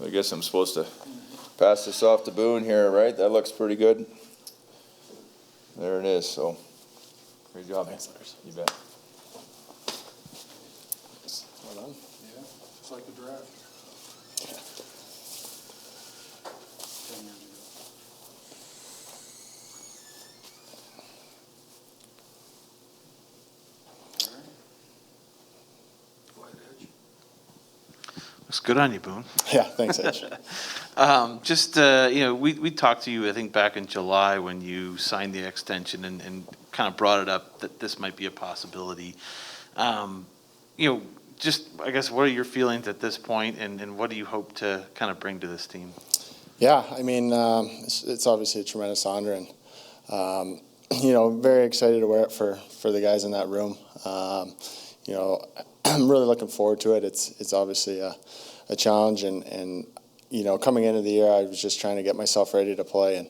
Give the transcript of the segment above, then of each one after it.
I guess I'm supposed to pass this off to Boone here, right? That looks pretty good. There it is. So, great job. Thanks, Lars. You bet. Well done. Yeah, just like the draft. 10 years ago. All right. White edge. Looks good on you, Boone. Yeah, thanks, Edge. We talked to you, I think, back in July when you signed the extension and kind of brought it up that this might be a possibility. I guess, what are your feelings at this point, and what do you hope to kind of bring to this team? Yeah, I mean, it's obviously a tremendous honor, and very excited to wear it for the guys in that room. I'm really looking forward to it. It's obviously a challenge, and coming into the year, I was just trying to get myself ready to play and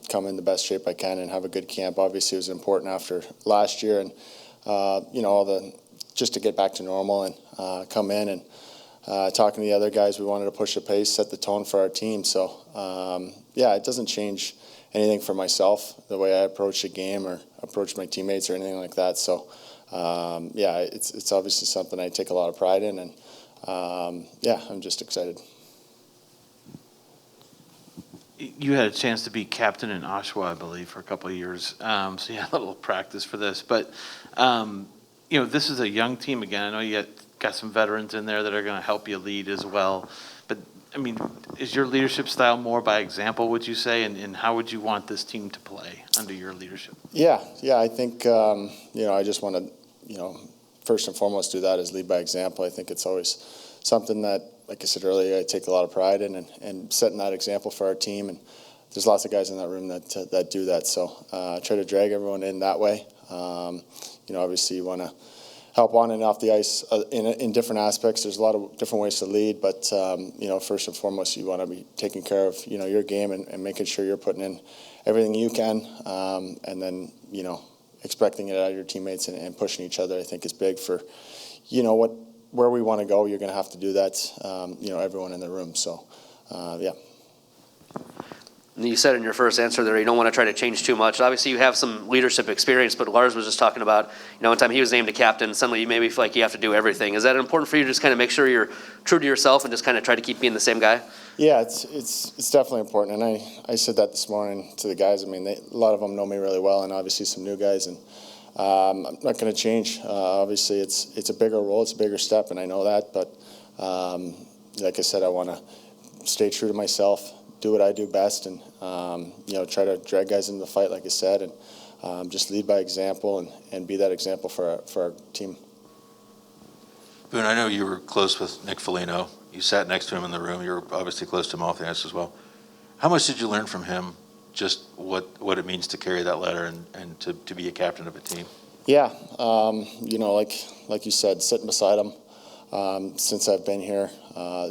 come in the best shape I can and have a good camp. Obviously, it was important after last year, and just to get back to normal and come in and talking to the other guys, we wanted to push the pace, set the tone for our team. So it doesn't change anything for myself, the way I approach the game or approach my teammates or anything like that. So it's obviously something I take a lot of pride in, and I'm just excited. You had a chance to be captain in Oshawa, I believe, for a couple of years. So you had a little practice for this. But, this is a young team again. I know you got some veterans in there that are going to help you lead as well. But, I mean, is your leadership style more by example, would you say? And how would you want this team to play under your leadership? Yeah, I think, I just want to, first and foremost do that is lead by example. I think it's always something that, like I said earlier, I take a lot of pride in and setting that example for our team. And there's lots of guys in that room that do that. So try to drag everyone in that way. Obviously you want to help on and off the ice in different aspects. There's a lot of different ways to lead, but first and foremost, you want to be taking care of your game and making sure you're putting in everything you can, and then expecting it out of your teammates and pushing each other. I think is big for where we want to go. You're going to have to do that. Everyone in the room. So, You said in your first answer there you don't want to try to change too much. Obviously, you have some leadership experience, but Lars was just talking about, one time he was named a captain, suddenly you maybe feel like you have to do everything. Is that important for you to just kind of make sure you're true to yourself and just kind of try to keep being the same guy? Yeah, it's definitely important, and I said that this morning to the guys. I mean, a lot of them know me really well, and obviously some new guys, and I'm not going to change. Obviously, it's a bigger role, it's a bigger step, and I know that, but like I said, I want to stay true to myself, do what I do best, and try to drag guys into the fight, like I said, and just lead by example and be that example for our team. Boone, I know you were close with Nick Foligno. You sat next to him in the room. You were obviously close to him off the ice as well. How much did you learn from him, just what it means to carry that letter and to be a captain of a team? Yeah, like you said, sitting beside him since I've been here,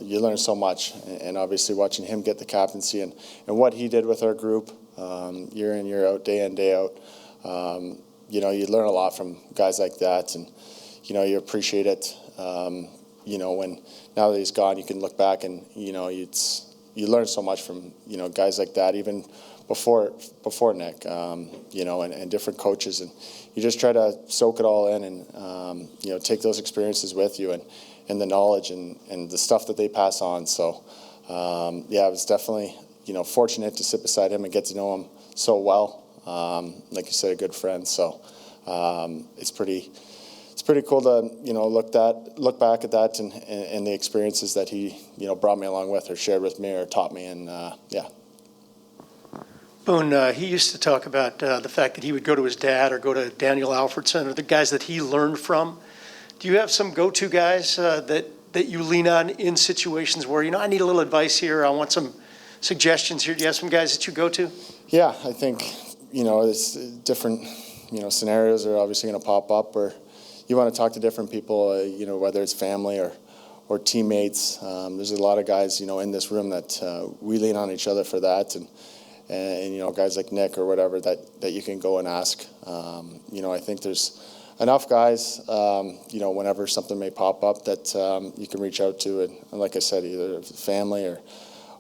you learn so much, and obviously watching him get the captaincy and what he did with our group year in, year out, day in, day out, you learn a lot from guys like that, and you appreciate it. When now that he's gone, you can look back and you learn so much from guys like that, even before Nick, and different coaches, and you just try to soak it all in and take those experiences with you and the knowledge and the stuff that they pass on. So I was definitely fortunate to sit beside him and get to know him so well. Like you said, a good friend. So it's pretty cool to look back at that and the experiences that he brought me along with or shared with me or taught me, and Boone, he used to talk about the fact that he would go to his dad or go to Daniel Alfredson or the guys that he learned from. Do you have some go-to guys that you lean on in situations where I need a little advice here, I want some suggestions here? Do you have some guys that you go to? Yeah, I think it's different scenarios are obviously going to pop up, or you want to talk to different people, whether it's family or teammates. There's a lot of guys, in this room that we lean on each other for that, and guys like Nick or whatever that you can go and ask. I think there's enough guys, you know, whenever something may pop up that you can reach out to. And like I said, either family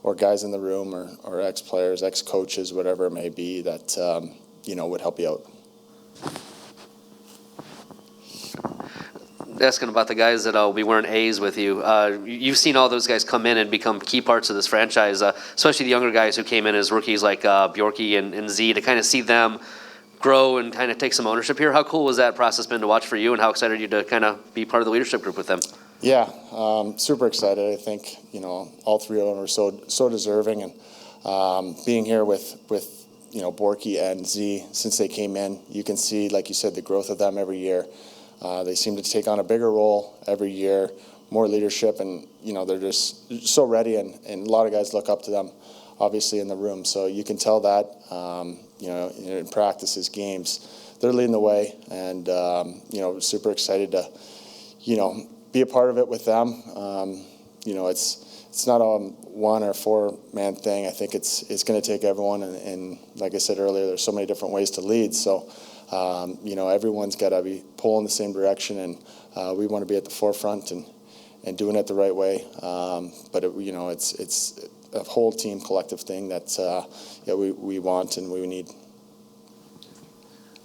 or guys in the room or ex-players, ex-coaches, whatever it may be that, you know, would help you out. Asking about the guys that will be wearing A's with you. You've seen all those guys come in and become key parts of this franchise, especially the younger guys who came in as rookies like Bjorky and Z, to kind of see them grow and kind of take some ownership here. How cool was that process been to watch for you, and how excited are you to kind of be part of the leadership group with them? Yeah, super excited. I think, you know, all three of them are so deserving, and being here with you know, Borky and Z since they came in, you can see, like you said, the growth of them every year. They seem to take on a bigger role every year, more leadership, and you know, they're just so ready, and a lot of guys look up to them, obviously, in the room. So you can tell that, you know, in practices, games, they're leading the way, and you know, super excited to, you know, be a part of it with them. You know, it's not a one or four-man thing. I think it's going to take everyone, and like I said earlier, there's so many different ways to lead. So. You know, everyone's got to be pulling the same direction, and we want to be at the forefront and doing it the right way. But you know, it's a whole team collective thing that yeah, we want and we need.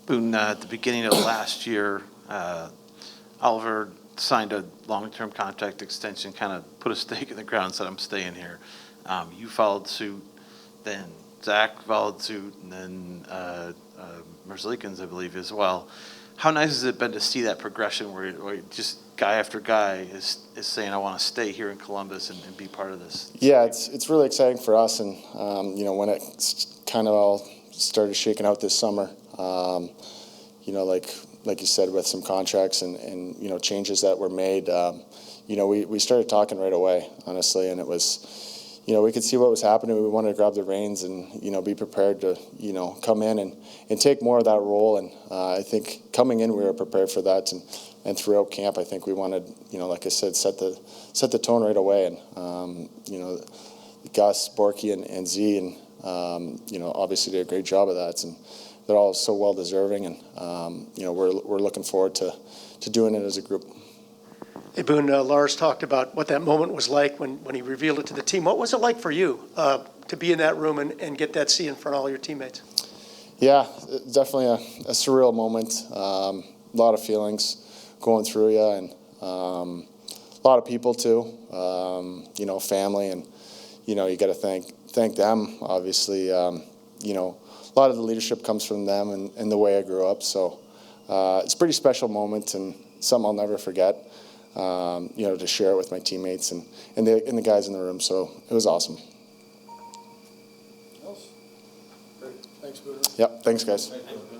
Boone, at the beginning of last year, Oliver signed a long-term contract extension, kind of put a stake in the ground, said, I'm staying here. You followed suit, then Zach followed suit, and then Merzlikins, I believe, as well. How nice has it been to see that progression where just guy after guy is saying, I want to stay here in Columbus and be part of this? Yeah, it's really exciting for us, and you know, when it kind of all started shaking out this summer, you know, like you said, with some contracts and you know, changes that were made, you know, we started talking right away, honestly, and it was, you know, we could see what was happening. We wanted to grab the reins and, you know, be prepared to, you know, come in and take more of that role. And I think coming in, we were prepared for that. And throughout camp, I think we wanted, you know, like I said, set the tone right away. And, you know, Gus, Borky, and Z, and, you know, obviously did a great job of that. And they're all so well deserving. And, you know, we're looking forward to doing it as a group. Hey, Boone, Lars talked about what that moment was like when he revealed it to the team. What was it like for you to be in that room and get that C in front of all your teammates? Yeah, definitely a surreal moment. A lot of feelings going through you, and a lot of people too. You know, family, and you know, you got to thank them. Obviously, you know, a lot of the leadership comes from them and the way I grew up. So it's a pretty special moment and something I'll never forget. You know, to share it with my teammates and the guys in the room. So it was awesome. Great. Thanks, Boone. Yep. Thanks, guys. Thank you.